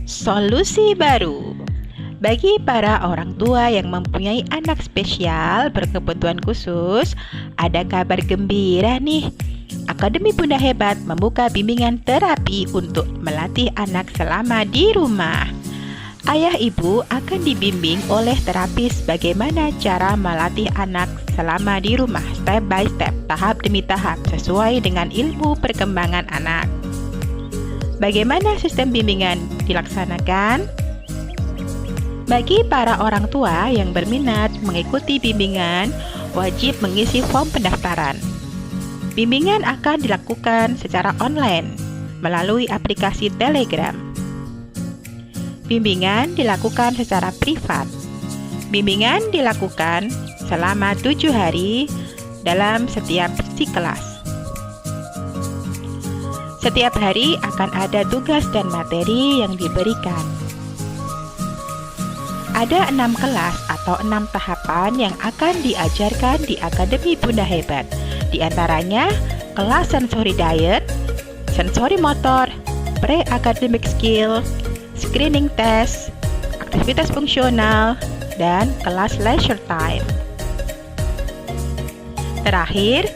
Solusi baru. Bagi para orang tua yang mempunyai anak spesial berkebutuhan khusus, ada kabar gembira nih. Akademi Bunda Hebat membuka bimbingan terapi untuk melatih anak selama di rumah. Ayah ibu akan dibimbing oleh terapis bagaimana cara melatih anak selama di rumah, step by step, tahap demi tahap, sesuai dengan ilmu perkembangan anak. Bagaimana sistem bimbingan dilaksanakan? Bagi para orang tua yang berminat mengikuti bimbingan, wajib mengisi form pendaftaran. Bimbingan akan dilakukan secara online melalui aplikasi Telegram. Bimbingan dilakukan secara privat. Bimbingan dilakukan selama 7 hari dalam setiap sesi kelas. Setiap hari akan ada tugas dan materi yang diberikan. Ada 6 kelas atau 6 tahapan yang akan diajarkan di Akademi Bunda Hebat. Di antaranya kelas sensori diet, sensori motor, pre-academic skill, screening test, aktivitas fungsional, dan kelas leisure time. Terakhir,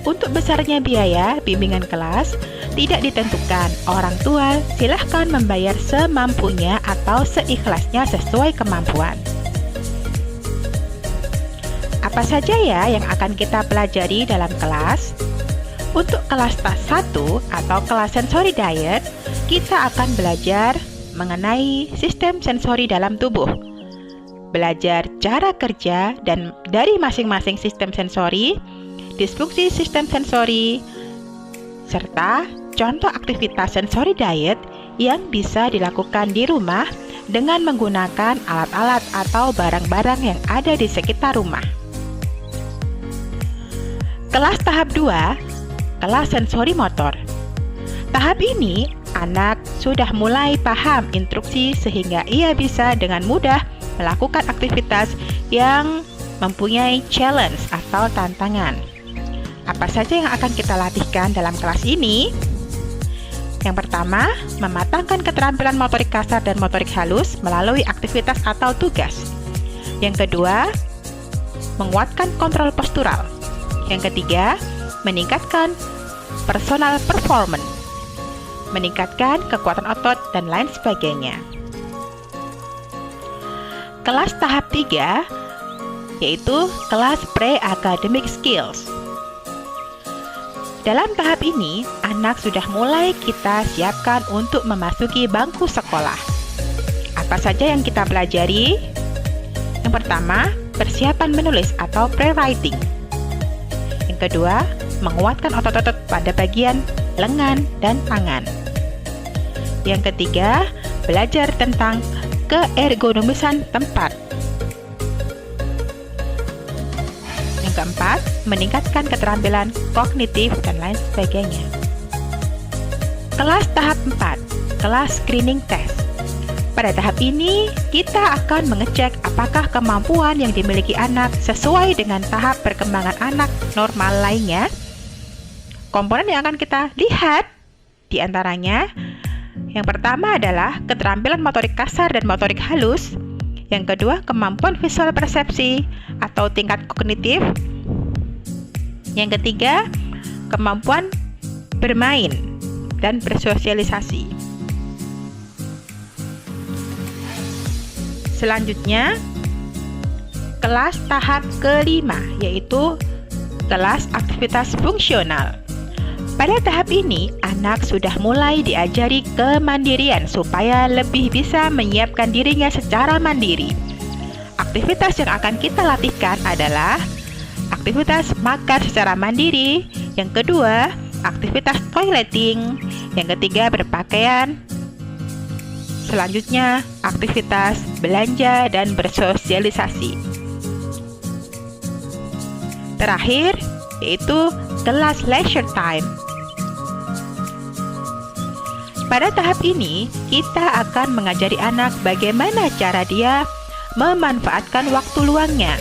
untuk besarnya biaya bimbingan kelas tidak ditentukan. Orang tua silahkan membayar semampunya atau seikhlasnya sesuai kemampuan. Apa saja ya yang akan kita pelajari dalam kelas? Untuk kelas 1 atau kelas sensori diet, kita akan belajar mengenai sistem sensori dalam tubuh. Belajar cara kerja dan dari masing-masing sistem sensori, disfungsi sistem sensori, serta contoh aktivitas sensori diet yang bisa dilakukan di rumah dengan menggunakan alat-alat atau barang-barang yang ada di sekitar rumah. Kelas tahap 2, kelas sensori motor. Tahap ini, anak sudah mulai paham instruksi sehingga ia bisa dengan mudah melakukan aktivitas yang mempunyai challenge atau tantangan. Apa saja yang akan kita latihkan dalam kelas ini? Yang pertama, mematangkan keterampilan motorik kasar dan motorik halus melalui aktivitas atau tugas. Yang kedua, menguatkan kontrol postural. Yang ketiga, meningkatkan personal performance, meningkatkan kekuatan otot, dan lain sebagainya. Kelas tahap 3, yaitu kelas pre-academic skills. Dalam tahap ini, anak sudah mulai kita siapkan untuk memasuki bangku sekolah. Apa saja yang kita pelajari? Yang pertama, persiapan menulis atau pre-writing. Yang kedua, menguatkan otot-otot pada bagian lengan dan tangan. Yang ketiga, belajar tentang keergonomisan tempat. Yang keempat, meningkatkan keterampilan kognitif dan lain sebagainya. Kelas tahap 4, kelas screening test. Pada tahap ini, kita akan mengecek apakah kemampuan yang dimiliki anak sesuai dengan tahap perkembangan anak normal lainnya. Komponen yang akan kita lihat di antaranya, yang pertama adalah keterampilan motorik kasar dan motorik halus. Yang kedua, kemampuan visual persepsi atau tingkat kognitif. Yang ketiga, kemampuan bermain dan bersosialisasi. Selanjutnya, kelas tahap kelima, yaitu kelas aktivitas fungsional. Pada tahap ini, anak sudah mulai diajari kemandirian supaya lebih bisa menyiapkan dirinya secara mandiri. Aktivitas yang akan kita latihkan adalah aktivitas makan secara mandiri, yang kedua, aktivitas toileting, yang ketiga, berpakaian, selanjutnya, aktivitas belanja dan bersosialisasi. Terakhir, yaitu kelas leisure time. Pada tahap ini, kita akan mengajari anak bagaimana cara dia memanfaatkan waktu luangnya.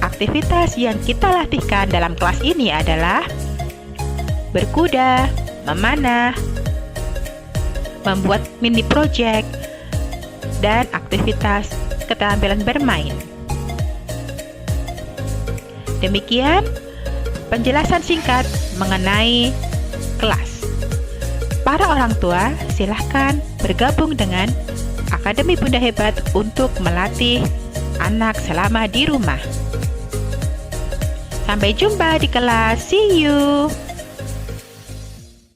Aktivitas yang kita latihkan dalam kelas ini adalah berkuda, memanah, membuat mini project, dan aktivitas keterampilan bermain. Demikian penjelasan singkat mengenai kelas. Para orang tua silahkan bergabung dengan Akademi Bunda Hebat untuk melatih anak selama di rumah. Sampai jumpa di kelas. See you.